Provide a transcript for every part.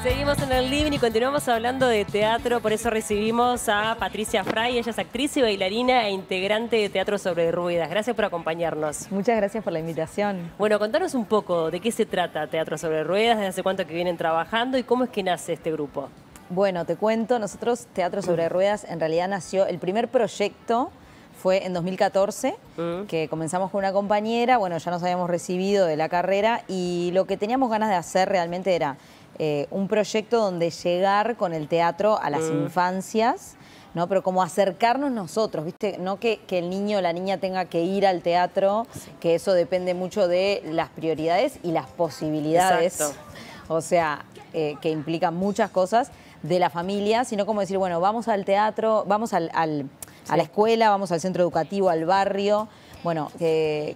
Seguimos en el living y continuamos hablando de teatro, por eso recibimos a Patricia Fray. Ella es actriz y bailarina e integrante de Teatro sobre Ruedas. Gracias por acompañarnos. Muchas gracias por la invitación. Bueno, contanos un poco de qué se trata Teatro sobre Ruedas, desde hace cuánto que vienen trabajando y cómo es que nace este grupo. Bueno, te cuento, nosotros Teatro sobre Ruedas en realidad nació, el primer proyecto fue en 2014, que comenzamos con una compañera, bueno, ya nos habíamos recibido de la carrera y lo que teníamos ganas de hacer realmente era un proyecto donde llegar con el teatro a las infancias, ¿no? Pero como acercarnos nosotros, ¿viste? No que el niño o la niña tenga que ir al teatro, que eso depende mucho de las prioridades y las posibilidades. Exacto. O sea, que implican muchas cosas de la familia, sino como decir, bueno, vamos al teatro, vamos a la escuela, vamos al centro educativo, al barrio. Bueno,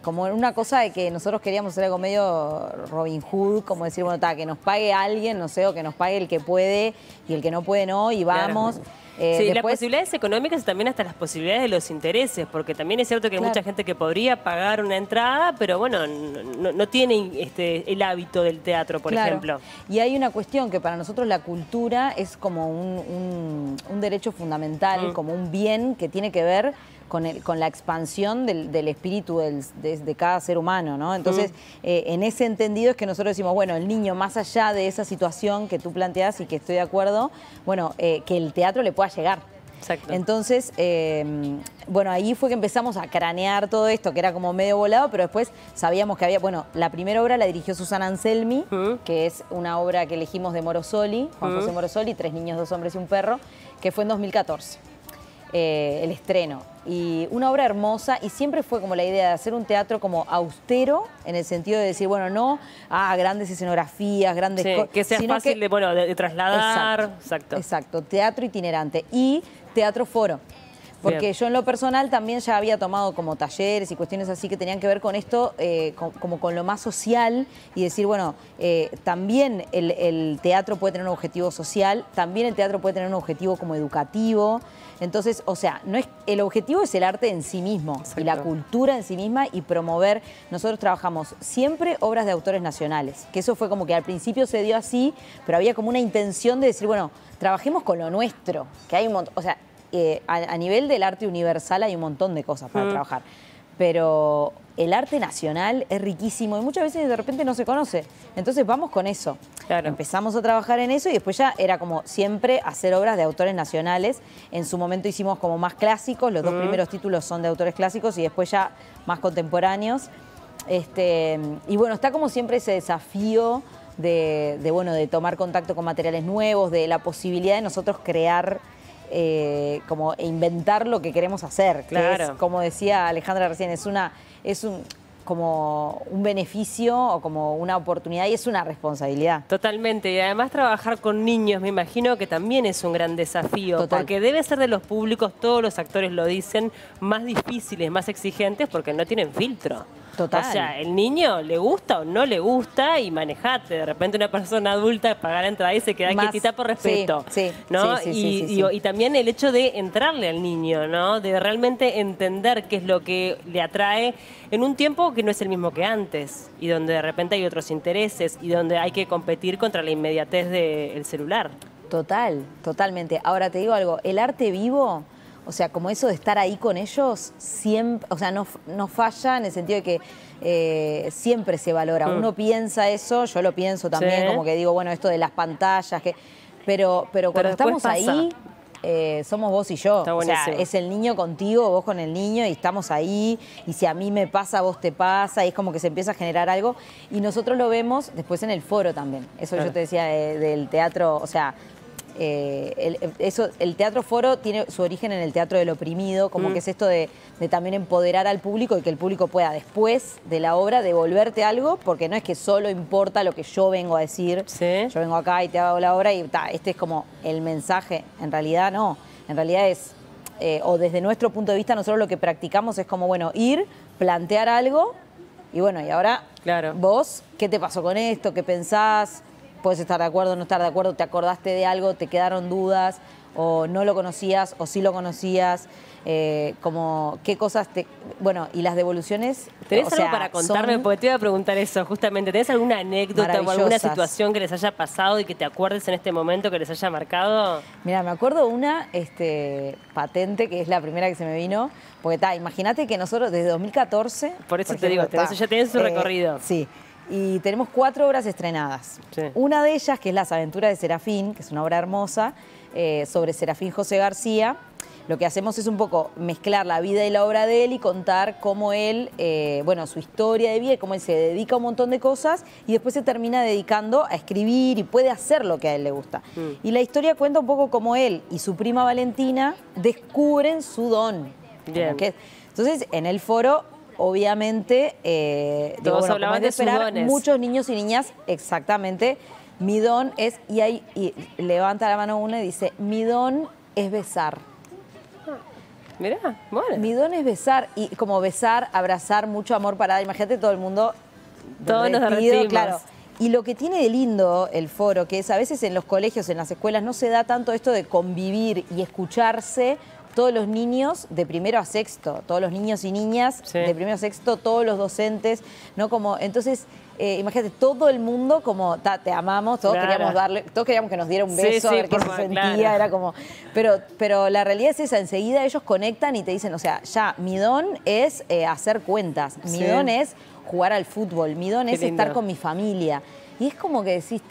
como una cosa de que nosotros queríamos hacer algo medio Robin Hood, como decir, bueno, que nos pague alguien, no sé, o que nos pague el que puede y el que no puede no, y vamos. Claro. Sí, Después, las posibilidades económicas y también hasta las posibilidades de los intereses, porque también es cierto que hay mucha gente que podría pagar una entrada, pero bueno, no tiene el hábito del teatro, por ejemplo. Y hay una cuestión que para nosotros la cultura es como un derecho fundamental, como un bien que tiene que ver con la expansión del espíritu de cada ser humano, ¿no? Entonces, en ese entendido es que nosotros decimos, bueno, el niño, más allá de esa situación que tú planteas y que estoy de acuerdo, bueno, que el teatro le pueda llegar. Exacto. Entonces, bueno, ahí fue que empezamos a cranear todo esto, que era como medio volado, pero después sabíamos que había, bueno, la primera obra la dirigió Susana Anselmi, que es una obra que elegimos de Morosoli, Juan José Morosoli, 3 niños, 2 hombres y un perro, que fue en 2014. El estreno. Y una obra hermosa, y siempre fue como la idea de hacer un teatro como austero, en el sentido de decir, bueno, no grandes escenografías, grandes cosas. Que sea fácil de trasladar. Exacto, teatro itinerante y teatro foro. Porque yo en lo personal también ya había tomado como talleres y cuestiones así que tenían que ver con esto, como con lo más social y decir, bueno, también el teatro puede tener un objetivo social, también el teatro puede tener un objetivo como educativo. Entonces, o sea, el objetivo es el arte en sí mismo y la cultura en sí misma y promover. Nosotros trabajamos siempre obras de autores nacionales, que eso fue como que al principio se dio así, pero había como una intención de decir, bueno, trabajemos con lo nuestro, que hay un montón, o sea, a nivel del arte universal hay un montón de cosas para trabajar, pero el arte nacional es riquísimo y muchas veces de repente no se conoce. Entonces vamos con eso. Claro. Empezamos a trabajar en eso y después ya era como siempre hacer obras de autores nacionales. En su momento hicimos como más clásicos, los 2 primeros títulos son de autores clásicos y después ya más contemporáneos. Y bueno, está como siempre ese desafío de tomar contacto con materiales nuevos, de la posibilidad de nosotros crear como inventar lo que queremos hacer. Claro. Que es, como decía Alejandra recién, como un beneficio o como una oportunidad y es una responsabilidad. Totalmente, y además trabajar con niños me imagino que también es un gran desafío. Total. Porque debe ser de los públicos, todos los actores lo dicen, más difíciles, más exigentes porque no tienen filtro. Total. O sea, el niño le gusta o no le gusta y manejate. De repente una persona adulta paga la entrada y se queda quietita por respeto. ¿No? Y también el hecho de entrarle al niño, ¿no? De realmente entender qué es lo que le atrae en un tiempo que no es el mismo que antes y donde de repente hay otros intereses y donde hay que competir contra la inmediatez del celular. Totalmente. Ahora te digo algo, el arte vivo, o sea, como eso de estar ahí con ellos, siempre, o sea, no falla en el sentido de que siempre se valora. Uno piensa eso, yo lo pienso también, como que digo, bueno, esto de las pantallas, pero cuando estamos ahí, somos vos y yo. O sea, es el niño contigo, vos con el niño y estamos ahí. Y si a mí me pasa, a vos te pasa. Y es como que se empieza a generar algo. Y nosotros lo vemos después en el foro también. Eso que yo te decía del teatro, o sea, el teatro foro tiene su origen en el teatro del oprimido, como que es esto de también empoderar al público y que el público pueda después de la obra devolverte algo, porque no es que solo importa lo que yo vengo a decir, yo vengo acá y te hago la obra y este es como el mensaje. En realidad no, en realidad es, o desde nuestro punto de vista nosotros lo que practicamos es como, bueno, ir, plantear algo y bueno, y ahora vos, ¿qué te pasó con esto? ¿Qué pensás? Puedes estar de acuerdo o no estar de acuerdo, te acordaste de algo, te quedaron dudas. o no lo conocías o sí lo conocías, como qué cosas te... Bueno, y las devoluciones... ¿Tenés algo para contarme? Porque te iba a preguntar eso, justamente. ¿Tenés alguna anécdota o alguna situación que les haya pasado y que te acuerdes en este momento que les haya marcado? Mira, me acuerdo una patente, que es la primera que se me vino, porque imagínate que nosotros desde 2014... Por eso te digo, ya tenés su recorrido. Sí. Y tenemos 4 obras estrenadas. Sí. Una de ellas, que es Las aventuras de Serafín, que es una obra hermosa, sobre Serafín José García. Lo que hacemos es un poco mezclar la vida y la obra de él y contar cómo él, su historia de vida y cómo él se dedica a un montón de cosas y después se termina dedicando a escribir y puede hacer lo que a él le gusta. Y la historia cuenta un poco cómo él y su prima Valentina descubren su don. Bien. Entonces, en el foro... Obviamente, todos hablaban de sus dones. Muchos niños y niñas, exactamente, mi don es, y levanta la mano uno y dice, mi don es besar. Mirá, bueno. Mi don es besar, y como besar, abrazar, mucho amor para dar. Imagínate todo el mundo. Todos nos derretimos. Claro. Y lo que tiene de lindo el foro, que es a veces en los colegios, en las escuelas, no se da tanto esto de convivir y escucharse. Todos los niños de primero a sexto, todos los niños y niñas de primero a sexto, todos los docentes, ¿no? Como, entonces, imagínate, todo el mundo como, te amamos, todos queríamos que nos diera un beso, a ver qué se sentía, era como... Pero la realidad es esa, enseguida ellos conectan y te dicen, o sea, ya, mi don es hacer cuentas, mi don es jugar al fútbol, mi don es estar con mi familia. Y es como que decís,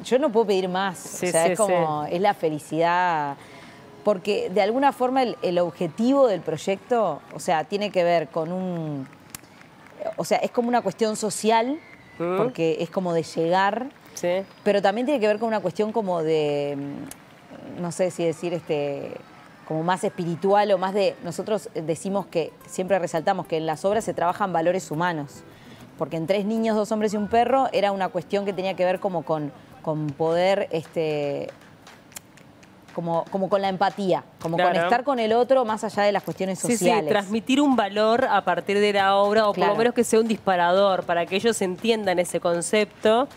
yo no puedo pedir más, o sea, es como, es la felicidad... Porque de alguna forma el objetivo del proyecto, o sea, tiene que ver con o sea, es como una cuestión social, porque es como de llegar, pero también tiene que ver con una cuestión como de, no sé si decir, como más espiritual o más de, nosotros decimos que, siempre resaltamos que en las obras se trabajan valores humanos, porque en 3 niños, 2 hombres y un perro era una cuestión que tenía que ver como con poder... Como con la empatía, como conectar con el otro más allá de las cuestiones sociales. Sí, transmitir un valor a partir de la obra o por lo menos que sea un disparador para que ellos entiendan ese concepto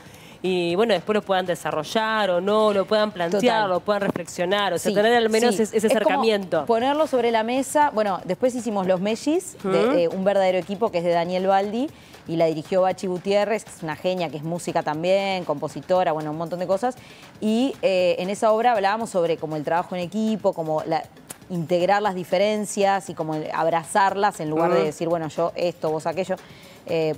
y bueno, después lo puedan desarrollar o no, lo puedan plantear, lo puedan reflexionar, o sea, tener al menos ese acercamiento. Ponerlo sobre la mesa. Bueno, después hicimos Los Mellis, un verdadero equipo que es de Daniel Baldi, y la dirigió Bachi Gutiérrez, que es una genia, que es música también, compositora, bueno, un montón de cosas. Y en esa obra hablábamos sobre como el trabajo en equipo, como integrar las diferencias y como abrazarlas en lugar de decir, bueno, yo esto, vos aquello,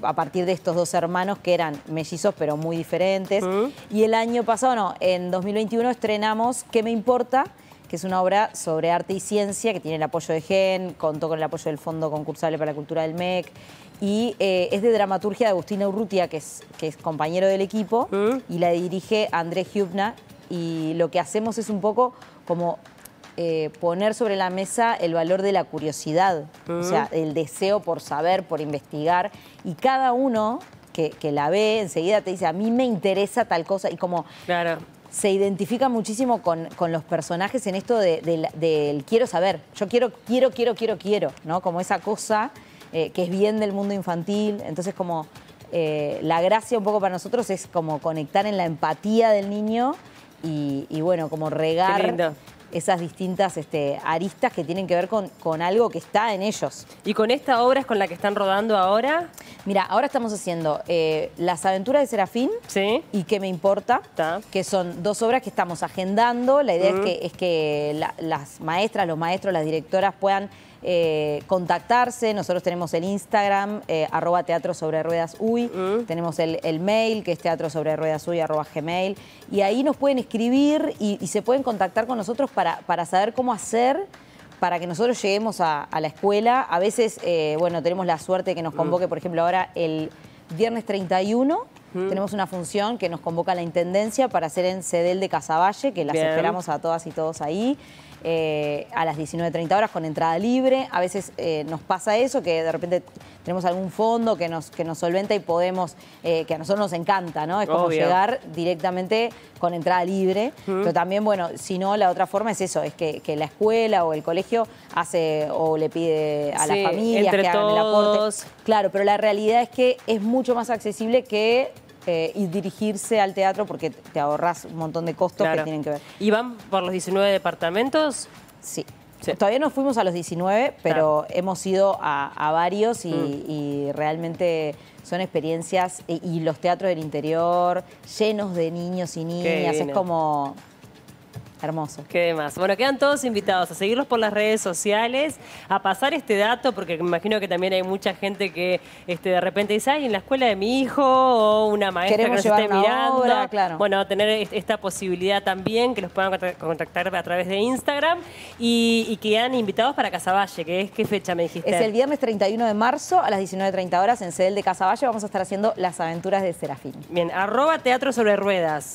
a partir de estos 2 hermanos que eran mellizos pero muy diferentes. Y el año pasado, en 2021 estrenamos ¿Qué me importa?, que es una obra sobre arte y ciencia que tiene el apoyo de GEN, contó con el apoyo del Fondo Concursable para la Cultura del MEC, y es de dramaturgia de Agustina Urrutia, que es compañero del equipo, y la dirige Andrés Hübner, y lo que hacemos es un poco como poner sobre la mesa el valor de la curiosidad, o sea, el deseo por saber, por investigar, y cada uno que la ve enseguida te dice, a mí me interesa tal cosa, y como... Claro. Se identifica muchísimo con los personajes en esto del quiero saber. Yo quiero, ¿no? Como esa cosa que es bien del mundo infantil. Entonces, como la gracia un poco para nosotros es como conectar en la empatía del niño y bueno, como regar esas distintas aristas que tienen que ver con algo que está en ellos. ¿Y con esta obra es con la que están rodando ahora? Mira, ahora estamos haciendo Las aventuras de Serafín y ¿Qué me importa?, que son 2 obras que estamos agendando. La idea es que las maestras, los maestros, las directoras puedan contactarse. Nosotros tenemos el Instagram, @teatrosobreruedasuy, tenemos el mail, que es teatrosobreruedasuy@gmail, y ahí nos pueden escribir y se pueden contactar con nosotros para saber cómo hacer para que nosotros lleguemos a la escuela. A veces, bueno, tenemos la suerte de que nos convoque, por ejemplo, ahora el viernes 31, tenemos una función que nos convoca la Intendencia para hacer en Cedel de Casaballe, que las esperamos a todas y todos ahí, a las 19:30 horas con entrada libre. A veces nos pasa eso, que de repente tenemos algún fondo que nos solventa y podemos, que a nosotros nos encanta, ¿no? Es como llegar directamente con entrada libre, pero también, bueno, si no, la otra forma es eso, es que la escuela o el colegio hace o le pide a las familias que hagan el aporte. Claro, pero la realidad es que es mucho más accesible que y dirigirse al teatro porque te ahorras un montón de costos que tienen que ver. ¿Y van por los 19 departamentos? Sí. Todavía no fuimos a los 19, pero hemos ido a varios y realmente son experiencias y los teatros del interior llenos de niños y niñas. Es como... hermoso. Qué demás. Bueno, quedan todos invitados a seguirlos por las redes sociales, a pasar este dato, porque me imagino que también hay mucha gente que de repente dice, ay, en la escuela de mi hijo, o una maestra que nos esté mirando. Obra, claro. Bueno, tener esta posibilidad también, que los puedan contactar a través de Instagram, y quedan invitados para Casaballe, que es, ¿qué fecha me dijiste? Es el viernes 31 de marzo a las 19:30 horas en Cedel de Casaballe. Vamos a estar haciendo Las Aventuras de Serafín. Bien, @Teatro sobre Ruedas.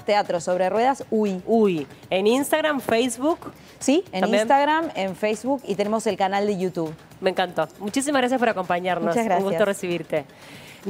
@Teatro sobre Ruedas, Uy. En Instagram, Facebook. Sí, en ¿también? Instagram, en Facebook y tenemos el canal de YouTube. Me encantó. Muchísimas gracias por acompañarnos. Muchas gracias. Un gusto recibirte.